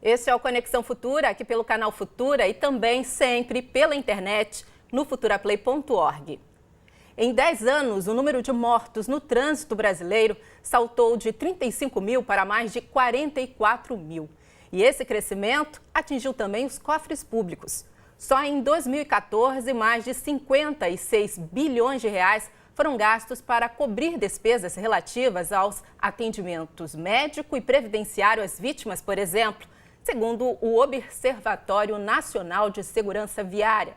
Este é o Conexão Futura, aqui pelo canal Futura e também sempre pela internet no futuraplay.org. Em 10 anos, o número de mortos no trânsito brasileiro saltou de 35 mil para mais de 44 mil. E esse crescimento atingiu também os cofres públicos. Só em 2014, mais de 56 bilhões de reais foram gastos para cobrir despesas relativas aos atendimentos médico e previdenciário às vítimas, por exemplo, segundo o Observatório Nacional de Segurança Viária.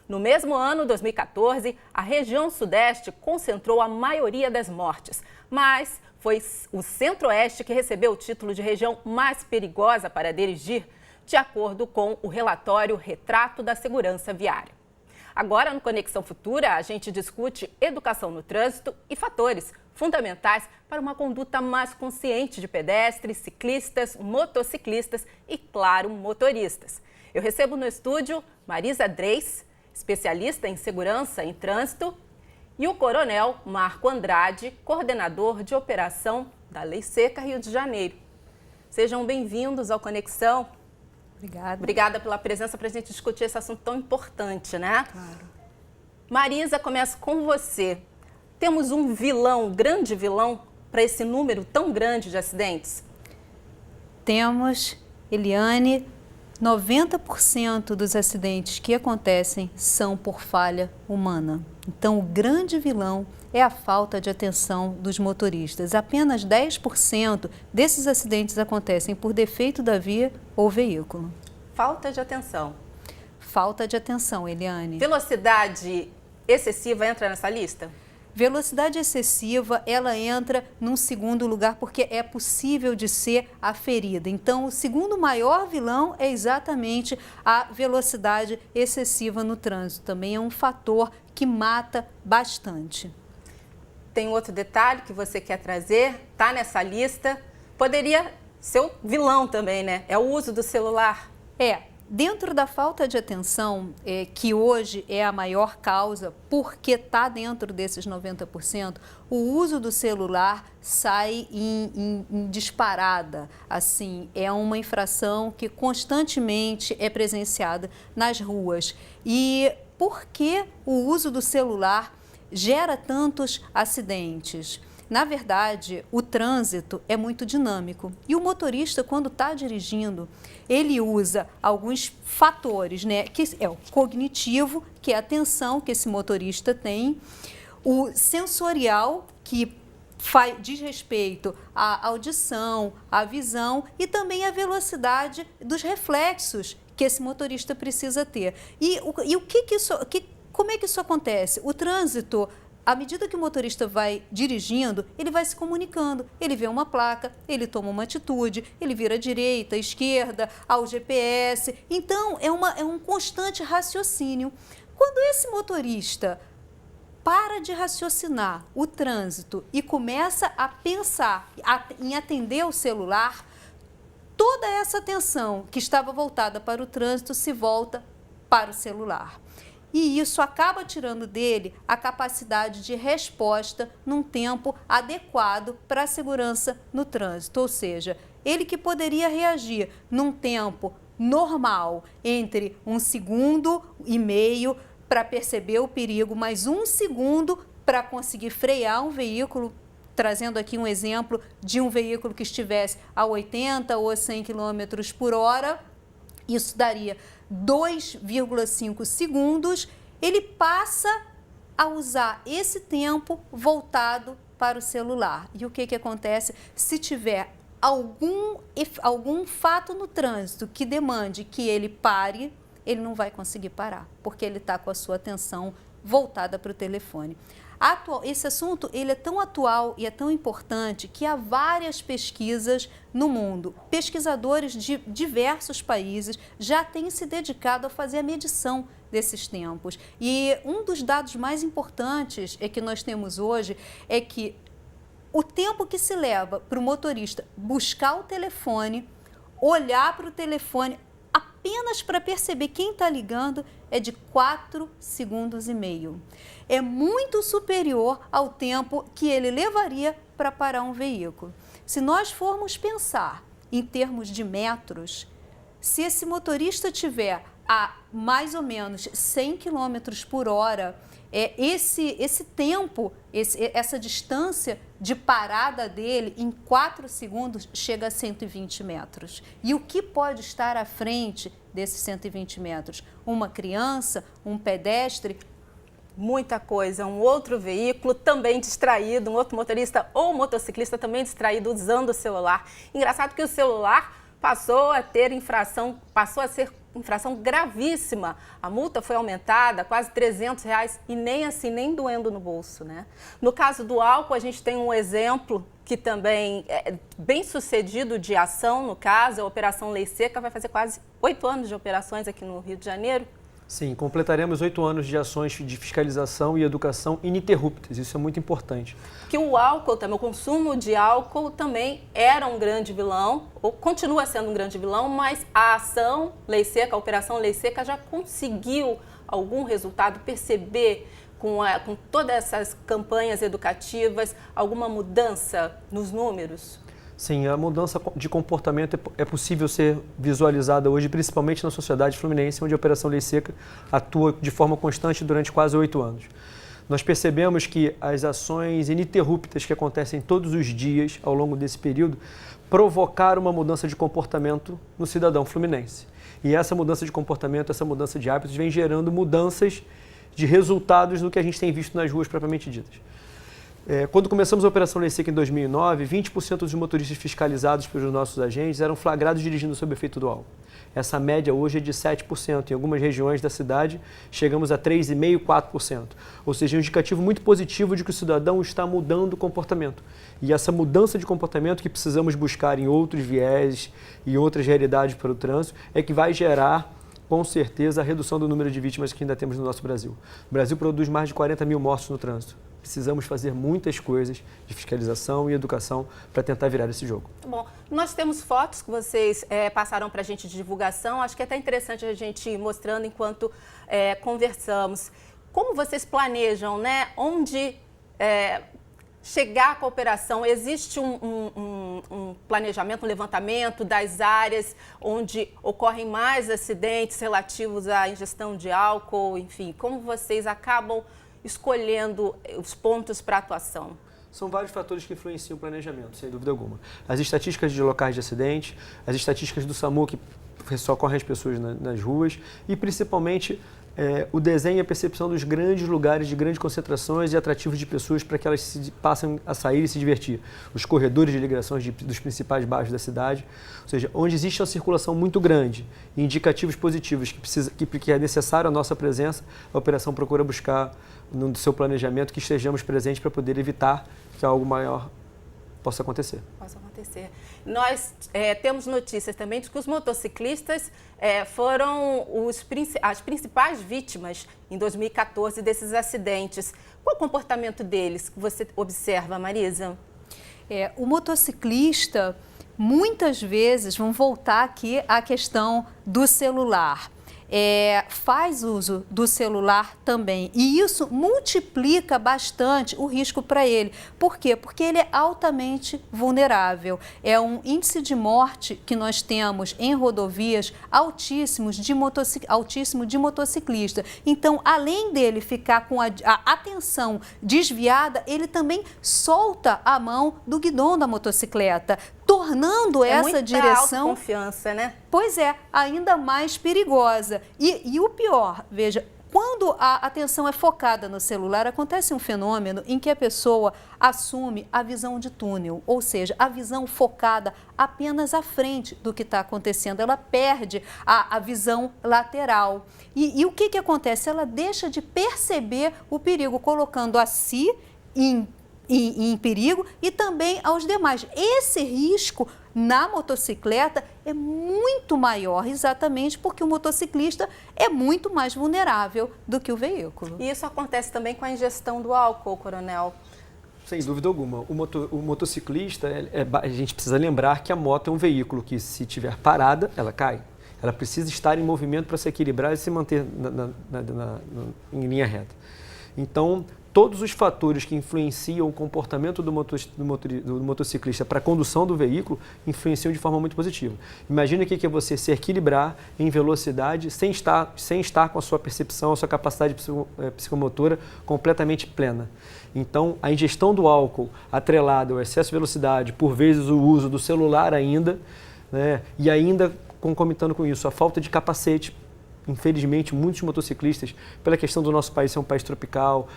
No mesmo ano, 2014, a região Sudeste concentrou a maioria das mortes, mas foi o Centro-Oeste que recebeu o título de região mais perigosa para dirigir, de acordo com o relatório Retrato da Segurança Viária. Agora, no Conexão Futura, a gente discute educação no trânsito e fatores fundamentais para uma conduta mais consciente de pedestres, ciclistas, motociclistas e, claro, motoristas. Eu recebo no estúdio Marisa Dreis, especialista em segurança em trânsito, e o Coronel Marco Andrade, coordenador de operação da Lei Seca Rio de Janeiro. Sejam bem-vindos ao Conexão. Obrigada. Obrigada pela presença para a gente discutir esse assunto tão importante, né? Claro. Marisa, começo com você. Temos um vilão, um grande vilão, para esse número tão grande de acidentes? Temos, Eliane, 90% dos acidentes que acontecem são por falha humana. Então, o grande vilão é a falta de atenção dos motoristas. Apenas 10% desses acidentes acontecem por defeito da via ou veículo. Falta de atenção. Falta de atenção, Eliane. Velocidade excessiva entra nessa lista? Velocidade excessiva, ela entra num segundo lugar porque é possível de ser aferida. Então, o segundo maior vilão é exatamente a velocidade excessiva no trânsito. Também é um fator que mata bastante. Tem outro detalhe que você quer trazer? Está nessa lista. Poderia ser o vilão também, né? É o uso do celular. Dentro da falta de atenção, que hoje é a maior causa, porque está dentro desses 90%, o uso do celular sai em disparada. Assim, é uma infração que constantemente é presenciada nas ruas. E por que o uso do celular gera tantos acidentes? Na verdade, o trânsito é muito dinâmico e o motorista, quando está dirigindo, ele usa alguns fatores, né? Que é o cognitivo, que é a atenção que esse motorista tem, o sensorial, que diz respeito à audição, à visão e também à velocidade dos reflexos que esse motorista precisa ter. Como é que isso acontece? O trânsito, à medida que o motorista vai dirigindo, ele vai se comunicando. Ele vê uma placa, ele toma uma atitude, ele vira à direita, à esquerda, ao GPS. Então, é um constante raciocínio. Quando esse motorista para de raciocinar o trânsito e começa a pensar em atender o celular, toda essa atenção que estava voltada para o trânsito se volta para o celular. E isso acaba tirando dele a capacidade de resposta num tempo adequado para a segurança no trânsito. Ou seja, ele que poderia reagir num tempo normal, entre 1,5 segundos para perceber o perigo, mais 1 segundo para conseguir frear um veículo, trazendo aqui um exemplo de um veículo que estivesse a 80 ou a 100 km por hora, isso daria 2,5 segundos, ele passa a usar esse tempo voltado para o celular. E o que acontece? Se tiver algum fato no trânsito que demande que ele pare, ele não vai conseguir parar, porque ele está com a sua atenção voltada para o telefone. Esse assunto ele é tão atual e é tão importante que há várias pesquisas no mundo. Pesquisadores de diversos países já têm se dedicado a fazer a medição desses tempos. E um dos dados mais importantes que nós temos hoje é que o tempo que se leva para o motorista buscar o telefone, olhar para o telefone, apenas para perceber quem está ligando, é de 4,5 segundos. É muito superior ao tempo que ele levaria para parar um veículo. Se nós formos pensar em termos de metros, se esse motorista tiver a mais ou menos 100 km por hora, esse tempo, essa distância de parada dele em 4 segundos chega a 120 metros. E o que pode estar à frente desses 120 metros? Uma criança, um pedestre? Muita coisa. Um outro veículo também distraído, um outro motorista ou motociclista também distraído usando o celular. Engraçado que o celular passou a ser infração gravíssima. A multa foi aumentada, quase R$300 e nem assim, nem doendo no bolso, né? No caso do álcool, a gente tem um exemplo que também é bem sucedido de ação, no caso, a Operação Lei Seca vai fazer quase 8 anos de operações aqui no Rio de Janeiro. Sim, completaremos 8 anos de ações de fiscalização e educação ininterruptas, isso é muito importante. Que o álcool também, o consumo de álcool também era um grande vilão, ou continua sendo um grande vilão, mas a ação Lei Seca, a Operação Lei Seca já conseguiu algum resultado, perceber com todas essas campanhas educativas, alguma mudança nos números? Sim, a mudança de comportamento é possível ser visualizada hoje, principalmente na sociedade fluminense, onde a Operação Lei Seca atua de forma constante durante quase 8 anos. Nós percebemos que as ações ininterruptas que acontecem todos os dias ao longo desse período provocaram uma mudança de comportamento no cidadão fluminense. E essa mudança de comportamento, essa mudança de hábitos vem gerando mudanças de resultados do que a gente tem visto nas ruas propriamente ditas. Quando começamos a Operação Lei Seca em 2009, 20% dos motoristas fiscalizados pelos nossos agentes eram flagrados dirigindo sob efeito do álcool. Essa média hoje é de 7%. Em algumas regiões da cidade, chegamos a 3,5%, 4%. Ou seja, um indicativo muito positivo de que o cidadão está mudando o comportamento. E essa mudança de comportamento que precisamos buscar em outros viés e outras realidades para o trânsito é que vai gerar, com certeza, a redução do número de vítimas que ainda temos no nosso Brasil. O Brasil produz mais de 40 mil mortos no trânsito. Precisamos fazer muitas coisas de fiscalização e educação para tentar virar esse jogo. Bom, nós temos fotos que vocês passaram para a gente de divulgação. Acho que é até interessante a gente ir mostrando enquanto conversamos. Como vocês planejam, né? Onde chegar com a operação? Existe um planejamento, um levantamento das áreas onde ocorrem mais acidentes relativos à ingestão de álcool? Enfim, como vocês acabam escolhendo os pontos para atuação? São vários fatores que influenciam o planejamento, sem dúvida alguma. As estatísticas de locais de acidente, as estatísticas do SAMU que socorrem as pessoas nas ruas e, principalmente, o desenho e a percepção dos grandes lugares de grandes concentrações e atrativos de pessoas para que elas passem a sair e se divertir. Os corredores de ligações dos principais bairros da cidade, ou seja, onde existe uma circulação muito grande e indicativos positivos que é necessário a nossa presença, a operação procura buscar no seu planejamento que estejamos presentes para poder evitar que algo maior possa acontecer. Nós temos notícias também de que os motociclistas foram as principais vítimas em 2014 desses acidentes. Qual o comportamento deles que você observa, Marisa? O motociclista, muitas vezes, vamos voltar aqui à questão do celular. Faz uso do celular também e isso multiplica bastante o risco para ele. Por quê? Porque ele é altamente vulnerável. É um índice de morte que nós temos em rodovias altíssimo de motociclista. Então, além dele ficar com a atenção desviada, ele também solta a mão do guidão da motocicleta, tornando essa direção... autoconfiança, né? Pois é, ainda mais perigosa. E o pior, veja, quando a atenção é focada no celular, acontece um fenômeno em que a pessoa assume a visão de túnel, ou seja, a visão focada apenas à frente do que está acontecendo. Ela perde a visão lateral. E o que acontece? Ela deixa de perceber o perigo, colocando a si em perigo e também aos demais. Esse risco na motocicleta é muito maior, exatamente porque o motociclista é muito mais vulnerável do que o veículo. E isso acontece também com a ingestão do álcool, coronel? Sem dúvida alguma. O motociclista, a gente precisa lembrar que a moto é um veículo que, se estiver parada, ela cai. Ela precisa estar em movimento para se equilibrar e se manter em linha reta. Então, todos os fatores que influenciam o comportamento do motociclista para a condução do veículo influenciam de forma muito positiva. Imagina o que é você se equilibrar em velocidade sem estar com a sua percepção, a sua capacidade psicomotora completamente plena. Então, a ingestão do álcool atrelada ao excesso de velocidade, por vezes o uso do celular ainda, né, e ainda concomitando com isso a falta de capacete. Infelizmente, muitos motociclistas, pela questão do nosso país ser um país tropical,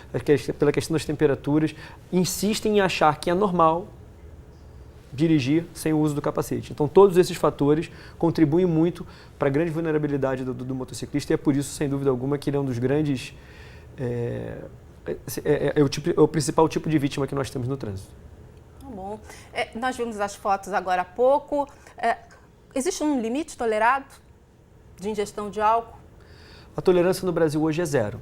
pela questão das temperaturas, insistem em achar que é normal dirigir sem o uso do capacete. Então, todos esses fatores contribuem muito para a grande vulnerabilidade do motociclista e é por isso, sem dúvida alguma, que ele é um dos grandes... É o principal tipo de vítima que nós temos no trânsito. Tá bom. Nós vimos as fotos agora há pouco. Existe um limite tolerado de ingestão de álcool? A tolerância no Brasil hoje é zero.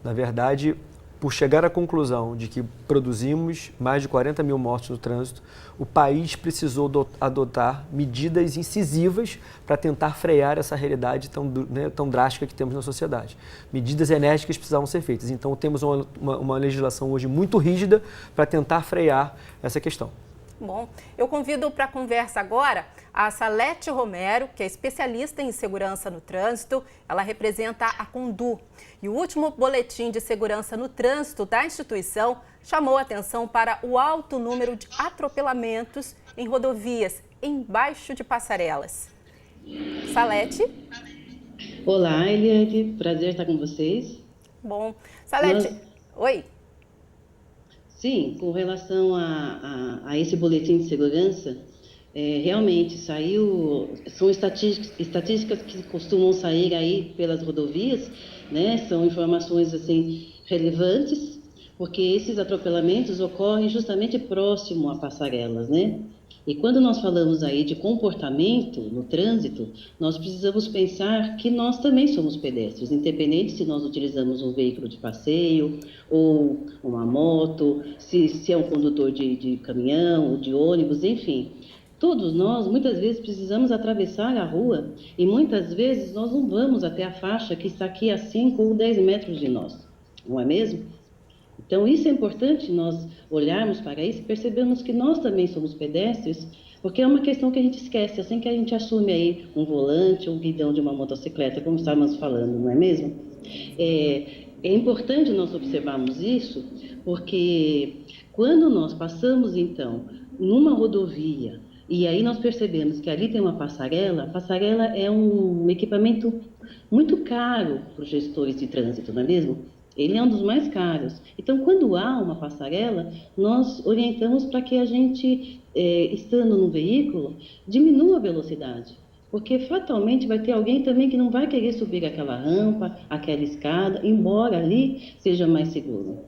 Na verdade, por chegar à conclusão de que produzimos mais de 40 mil mortos no trânsito, o país precisou adotar medidas incisivas para tentar frear essa realidade tão drástica que temos na sociedade. Medidas enérgicas precisavam ser feitas. Então, temos uma legislação hoje muito rígida para tentar frear essa questão. Bom, eu convido para a conversa agora a Salete Romero, que é especialista em segurança no trânsito. Ela representa a Condu. E o último boletim de segurança no trânsito da instituição chamou a atenção para o alto número de atropelamentos em rodovias, embaixo de passarelas. Salete? Olá, Eliane. Prazer estar com vocês. Bom. Salete, oi. Sim, com relação a esse boletim de segurança, realmente são estatísticas que costumam sair aí pelas rodovias, né? São informações assim relevantes, porque esses atropelamentos ocorrem justamente próximo a passarelas, né? E quando nós falamos aí de comportamento no trânsito, nós precisamos pensar que nós também somos pedestres, independente se nós utilizamos um veículo de passeio ou uma moto, se é um condutor de caminhão ou de ônibus, enfim. Todos nós, muitas vezes, precisamos atravessar a rua e muitas vezes nós não vamos até a faixa que está aqui a 5 ou 10 metros de nós, não é mesmo? Então, isso é importante nós olharmos para isso e percebermos que nós também somos pedestres, porque é uma questão que a gente esquece, assim que a gente assume aí um volante ou um guidão de uma motocicleta, como estávamos falando, não é mesmo? É importante nós observarmos isso, porque quando nós passamos, então, numa rodovia, e aí nós percebemos que ali tem uma passarela, a passarela é um equipamento muito caro para os gestores de trânsito, não é mesmo? Ele é um dos mais caros. Então, quando há uma passarela, nós orientamos para que a gente, estando no veículo, diminua a velocidade. Porque, fatalmente, vai ter alguém também que não vai querer subir aquela rampa, aquela escada, embora ali seja mais seguro.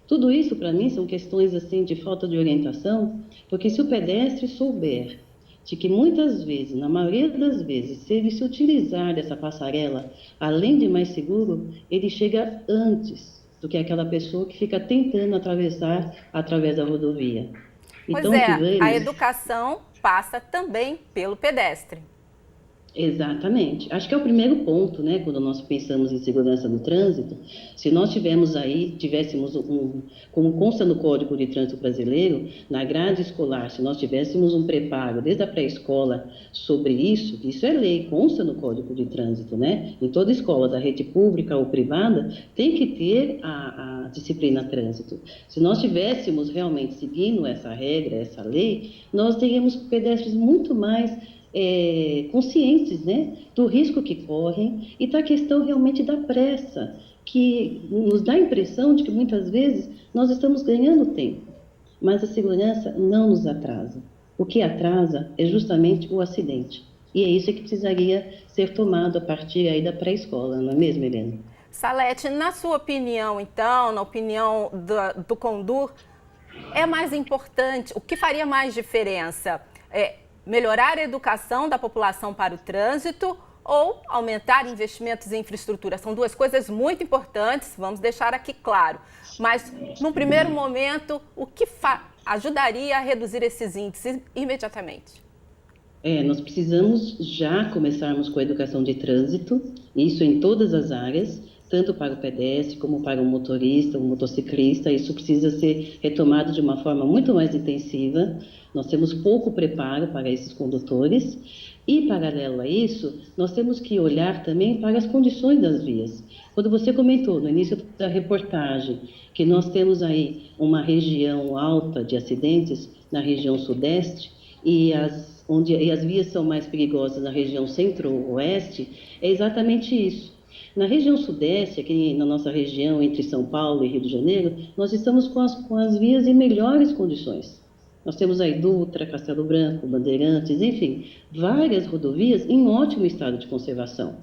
Tudo isso, para mim, são questões assim, de falta de orientação, porque se o pedestre souber de que muitas vezes, na maioria das vezes, se ele se utilizar dessa passarela, além de mais seguro, ele chega antes do que aquela pessoa que fica tentando atravessar através da rodovia. Então, a educação passa também pelo pedestre. Exatamente. Acho que é o primeiro ponto, né, quando nós pensamos em segurança no trânsito. Se nós tivéssemos como consta no Código de Trânsito Brasileiro, na grade escolar, se nós tivéssemos um preparo desde a pré-escola sobre isso é lei, consta no Código de Trânsito, né? Em toda escola, da rede pública ou privada, tem que ter a disciplina trânsito. Se nós tivéssemos realmente seguindo essa regra, essa lei, nós teríamos pedestres muito mais conscientes, né, do risco que correm e da questão realmente da pressa, que nos dá a impressão de que muitas vezes nós estamos ganhando tempo, mas a segurança não nos atrasa. O que atrasa é justamente o acidente. E é isso que precisaria ser tomado a partir aí da pré-escola, não é mesmo, Helena? Salete, na sua opinião, então, na opinião do Condu, é mais importante, o que faria mais diferença? Melhorar a educação da população para o trânsito ou aumentar investimentos em infraestrutura? São duas coisas muito importantes, vamos deixar aqui claro. Mas, num primeiro momento, o que ajudaria a reduzir esses índices imediatamente? Nós precisamos já começarmos com a educação de trânsito, isso em todas as áreas, tanto para o pedestre como para o motorista, o motociclista. Isso precisa ser retomado de uma forma muito mais intensiva. Nós temos pouco preparo para esses condutores e, paralelo a isso, nós temos que olhar também para as condições das vias. Quando você comentou no início da reportagem que nós temos aí uma região alta de acidentes na região sudeste e as vias são mais perigosas na região centro-oeste, é exatamente isso. Na região sudeste, aqui na nossa região entre São Paulo e Rio de Janeiro, nós estamos com as vias em melhores condições. Nós temos aí Dutra, Castelo Branco, Bandeirantes, enfim, várias rodovias em ótimo estado de conservação.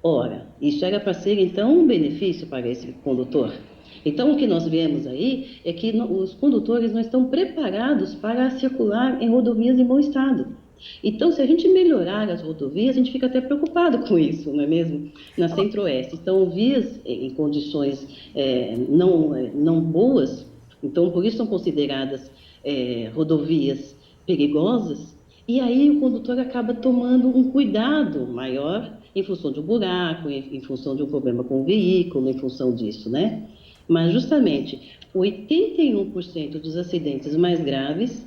Ora, isso era para ser então um benefício para esse condutor. Então, o que nós vemos aí é que os condutores não estão preparados para circular em rodovias em bom estado. Então, se a gente melhorar as rodovias, a gente fica até preocupado com isso, não é mesmo? Na Centro-Oeste. Então, vias em condições não boas, então, por isso são consideradas rodovias perigosas, e aí o condutor acaba tomando um cuidado maior em função de um buraco, em função de um problema com o veículo, em função disso, né? Mas, justamente, 81% dos acidentes mais graves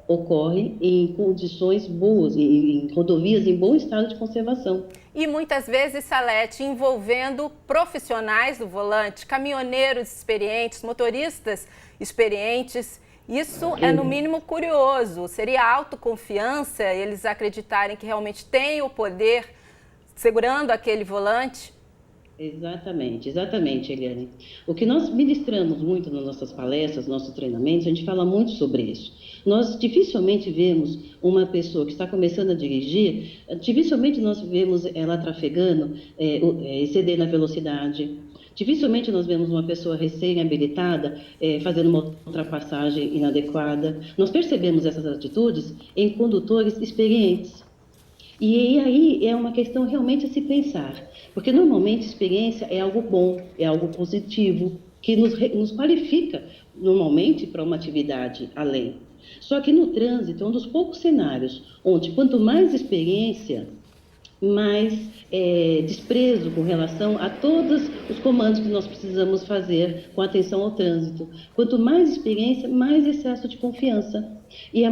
ocorrem em condições boas, em rodovias em bom estado de conservação. E muitas vezes, Salete, envolvendo profissionais do volante, caminhoneiros experientes, motoristas experientes. Isso é, no mínimo, curioso. Seria autoconfiança eles acreditarem que realmente têm o poder segurando aquele volante? Exatamente, Eliane. O que nós ministramos muito nas nossas palestras, nossos treinamentos, a gente fala muito sobre isso. Nós dificilmente vemos uma pessoa que está começando a dirigir, dificilmente nós vemos ela trafegando, excedendo a velocidade. Dificilmente nós vemos uma pessoa recém-habilitada fazendo uma ultrapassagem inadequada. Nós percebemos essas atitudes em condutores experientes. E aí é uma questão realmente a se pensar, porque normalmente experiência é algo bom, é algo positivo, que nos qualifica normalmente para uma atividade além. Só que no trânsito é um dos poucos cenários onde quanto mais experiência, mais desprezo com relação a todos os comandos que nós precisamos fazer com atenção ao trânsito. Quanto mais experiência, mais excesso de confiança. E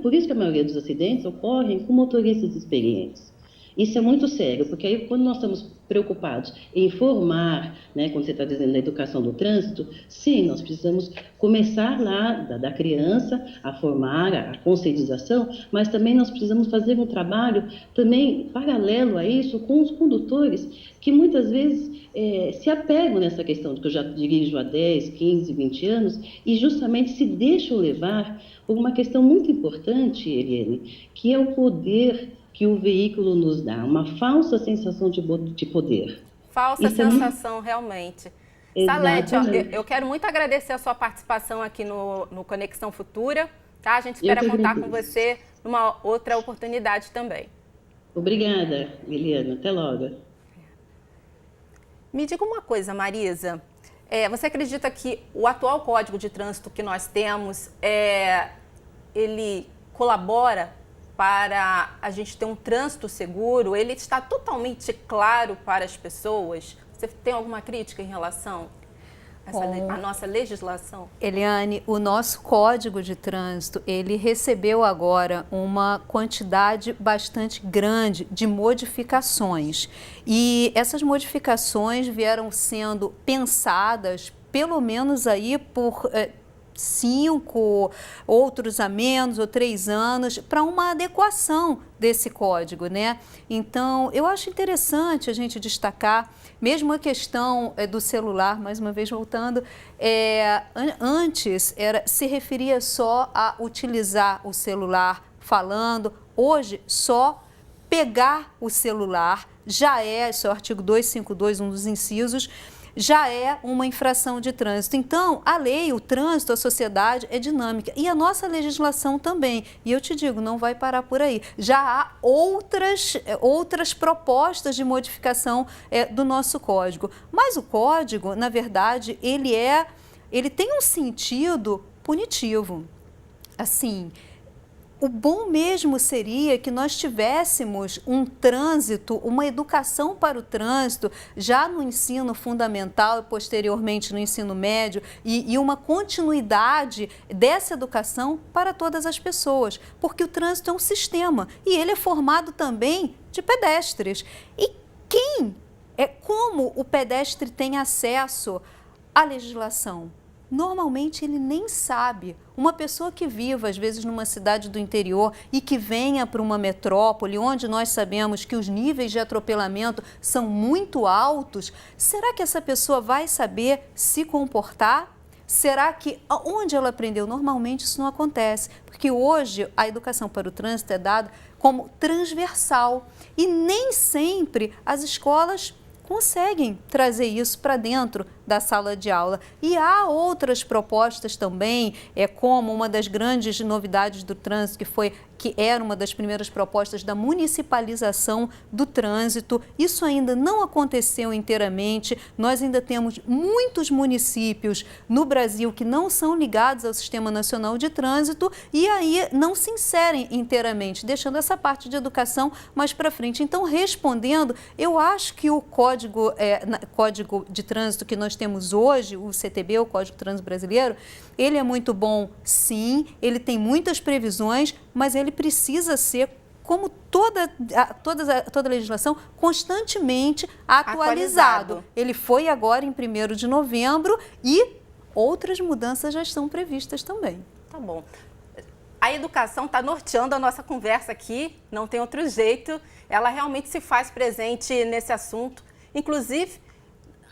por isso que a maioria dos acidentes ocorrem com motoristas experientes. Isso é muito sério, porque aí quando nós estamos preocupados em formar, né, quando você está dizendo da educação do trânsito, sim, nós precisamos começar lá da criança a formar a conscientização, mas também nós precisamos fazer um trabalho também paralelo a isso com os condutores, que muitas vezes se apegam nessa questão de que eu já dirijo há 10, 15, 20 anos e justamente se deixam levar por uma questão muito importante, Eliane, que é o poder que o veículo nos dá, uma falsa sensação de poder. Falsa sensação, realmente. Salete, eu quero muito agradecer a sua participação aqui no Conexão Futura. Tá? A gente espera contar com você numa outra oportunidade também. Obrigada, Eliana. Até logo. Me diga uma coisa, Marisa. Você acredita que o atual Código de Trânsito que nós temos, ele colabora para a gente ter um trânsito seguro? Ele está totalmente claro para as pessoas? Você tem alguma crítica em relação a nossa legislação? Eliane, o nosso Código de Trânsito, ele recebeu agora uma quantidade bastante grande de modificações. E essas modificações vieram sendo pensadas, pelo menos aí por 5, outros a menos, ou 3 anos, para uma adequação desse código, né? Então, eu acho interessante a gente destacar, mesmo a questão do celular, mais uma vez voltando, antes se referia só a utilizar o celular falando, hoje só pegar o celular já esse é o artigo 252, um dos incisos, já é uma infração de trânsito. Então, a lei, o trânsito, a sociedade é dinâmica e a nossa legislação também. E eu te digo, não vai parar por aí. Já há outras propostas de modificação do nosso código. Mas o código, na verdade, ele tem um sentido punitivo. Assim, O bom mesmo seria que nós tivéssemos um trânsito, uma educação para o trânsito, já no ensino fundamental e posteriormente no ensino médio, e uma continuidade dessa educação para todas as pessoas, porque o trânsito é um sistema e ele é formado também de pedestres. E como o pedestre tem acesso à legislação? Normalmente ele nem sabe. Uma pessoa que viva, às vezes, numa cidade do interior e que venha para uma metrópole, onde nós sabemos que os níveis de atropelamento são muito altos, será que essa pessoa vai saber se comportar? Será que onde ela aprendeu? Normalmente isso não acontece, porque hoje a educação para o trânsito é dada como transversal e nem sempre as escolas conseguem trazer isso para dentro da sala de aula. E há outras propostas também, como uma das grandes novidades do trânsito, que era uma das primeiras propostas da municipalização do trânsito. Isso ainda não aconteceu inteiramente. Nós ainda temos muitos municípios no Brasil que não são ligados ao Sistema Nacional de Trânsito e aí não se inserem inteiramente, deixando essa parte de educação mais para frente. Então, respondendo, eu acho que o Código de Trânsito que nós temos hoje, o CTB, o Código de Trânsito Brasileiro, ele é muito bom, sim, ele tem muitas previsões, mas ele precisa ser, como toda a legislação, constantemente atualizado. Ele foi agora em 1º de novembro e outras mudanças já estão previstas também. Tá bom. A educação está norteando a nossa conversa aqui, não tem outro jeito. Ela realmente se faz presente nesse assunto, inclusive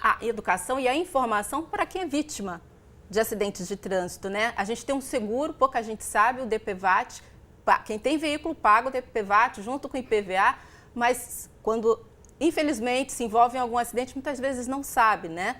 a educação e a informação para quem é vítima de acidentes de trânsito, né? A gente tem um seguro, pouca gente sabe, o DPVAT. Quem tem veículo paga o DPVAT junto com o IPVA, mas quando, infelizmente, se envolve em algum acidente, muitas vezes não sabe, né?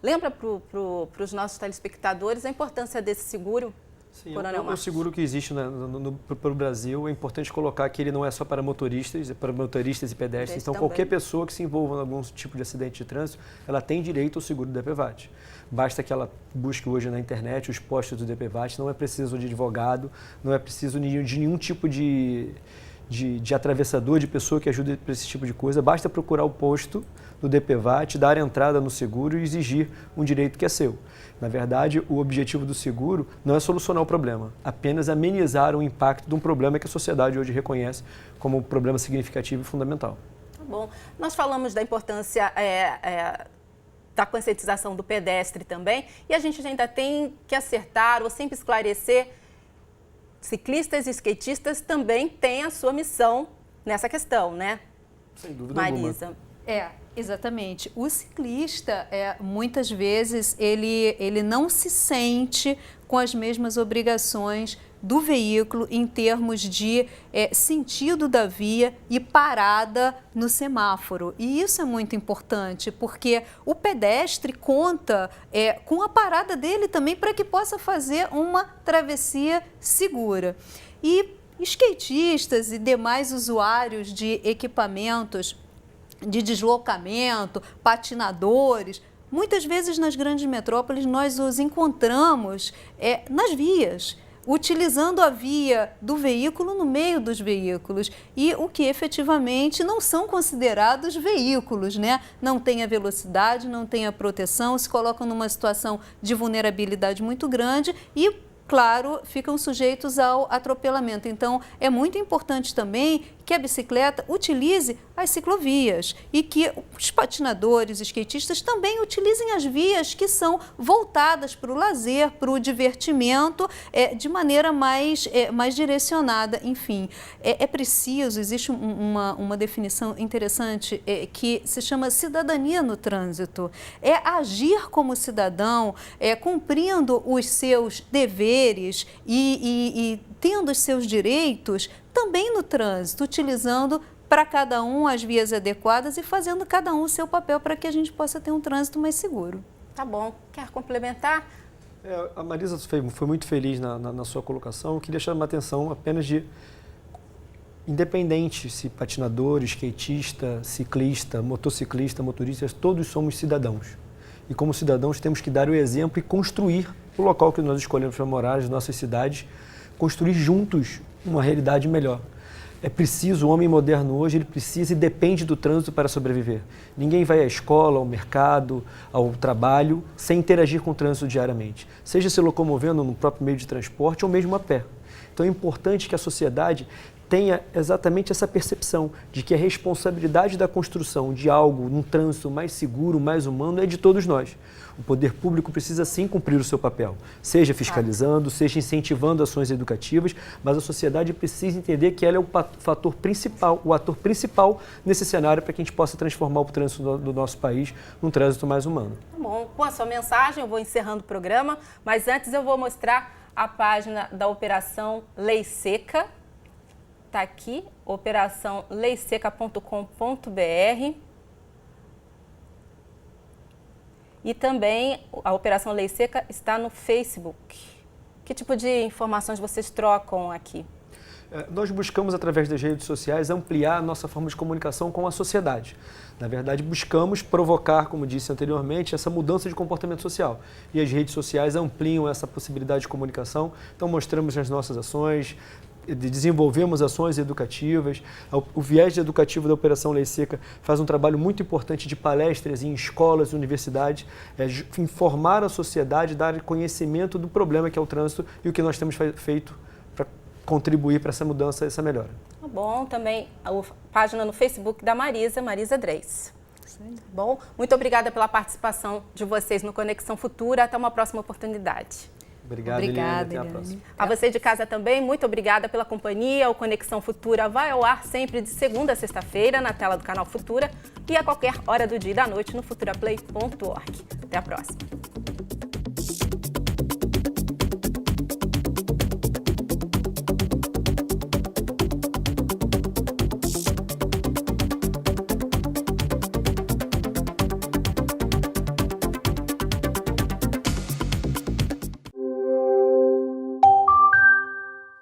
Lembra para os nossos telespectadores a importância desse seguro? Sim, o seguro que existe para o Brasil, é importante colocar que ele não é só para motoristas, é para motoristas e pedestres. Então, qualquer pessoa que se envolva em algum tipo de acidente de trânsito, ela tem direito ao seguro do DPVAT. Basta que ela busque hoje na internet os postos do DPVAT, não é preciso de advogado, não é preciso de nenhum tipo de atravessador, de pessoa que ajude para esse tipo de coisa. Basta procurar o posto do DPVAT, dar entrada no seguro e exigir um direito que é seu. Na verdade, o objetivo do seguro não é solucionar o problema, apenas amenizar o impacto de um problema que a sociedade hoje reconhece como um problema significativo e fundamental. Tá bom. Nós falamos da importância da conscientização do pedestre também, e a gente ainda tem que acertar ou sempre esclarecer, ciclistas e skatistas também têm a sua missão nessa questão, né? Sem dúvida Marisa. alguma. Exatamente. O ciclista, muitas vezes, ele não se sente com as mesmas obrigações do veículo em termos de sentido da via e parada no semáforo. E isso é muito importante, porque o pedestre conta com a parada dele também para que possa fazer uma travessia segura. E skatistas e demais usuários de equipamentos de deslocamento, patinadores, muitas vezes nas grandes metrópoles nós os encontramos nas vias, utilizando a via do veículo no meio dos veículos e o que efetivamente não são considerados veículos, né? Não tem a velocidade, não tem a proteção, se colocam numa situação de vulnerabilidade muito grande e, claro, ficam sujeitos ao atropelamento. Então, é muito importante também que a bicicleta utilize as ciclovias e que os patinadores, skatistas também utilizem as vias que são voltadas para o lazer, para o divertimento, de maneira mais direcionada. Enfim, é preciso, existe uma definição interessante que se chama cidadania no trânsito. É agir como cidadão, cumprindo os seus deveres e tendo os seus direitos também no trânsito, utilizando para cada um as vias adequadas e fazendo cada um o seu papel para que a gente possa ter um trânsito mais seguro. Tá bom. Quer complementar? A Marisa foi muito feliz na sua colocação. Eu queria chamar a atenção apenas de, independente se patinador, skatista, ciclista, motociclista, motoristas, todos somos cidadãos. E como cidadãos temos que dar o exemplo e construir o local que nós escolhemos para morar, as nossas cidades, construir juntos uma realidade melhor. É preciso, o homem moderno hoje, ele precisa e depende do trânsito para sobreviver. Ninguém vai à escola, ao mercado, ao trabalho, sem interagir com o trânsito diariamente. Seja se locomovendo no próprio meio de transporte ou mesmo a pé. Então é importante que a sociedade tenha exatamente essa percepção de que a responsabilidade da construção de algo, num trânsito mais seguro, mais humano, é de todos nós. O poder público precisa sim cumprir o seu papel, seja fiscalizando, seja incentivando ações educativas, mas a sociedade precisa entender que ela é o fator principal, o ator principal nesse cenário para que a gente possa transformar o trânsito do nosso país num trânsito mais humano. Bom, com a sua mensagem eu vou encerrando o programa, mas antes eu vou mostrar a página da Operação Lei Seca. Está aqui, operaçãoleiseca.com.br. E também a Operação Lei Seca está no Facebook. Que tipo de informações vocês trocam aqui? Nós buscamos, através das redes sociais, ampliar a nossa forma de comunicação com a sociedade. Na verdade, buscamos provocar, como disse anteriormente, essa mudança de comportamento social. E as redes sociais ampliam essa possibilidade de comunicação. Então, mostramos as nossas ações, desenvolvemos ações educativas. O viés educativo da Operação Lei Seca faz um trabalho muito importante de palestras em escolas e universidades, informar a sociedade, dar conhecimento do problema que é o trânsito e o que nós temos feito para contribuir para essa mudança, essa melhora. Tá bom, também a página no Facebook da Marisa Dreis. Bom, muito obrigada pela participação de vocês no Conexão Futura. Até uma próxima oportunidade. Obrigado, Eliane. Até a próxima. A você de casa também, muito obrigada pela companhia. O Conexão Futura vai ao ar sempre de segunda a sexta-feira na tela do canal Futura e a qualquer hora do dia e da noite no futuraplay.org. Até a próxima.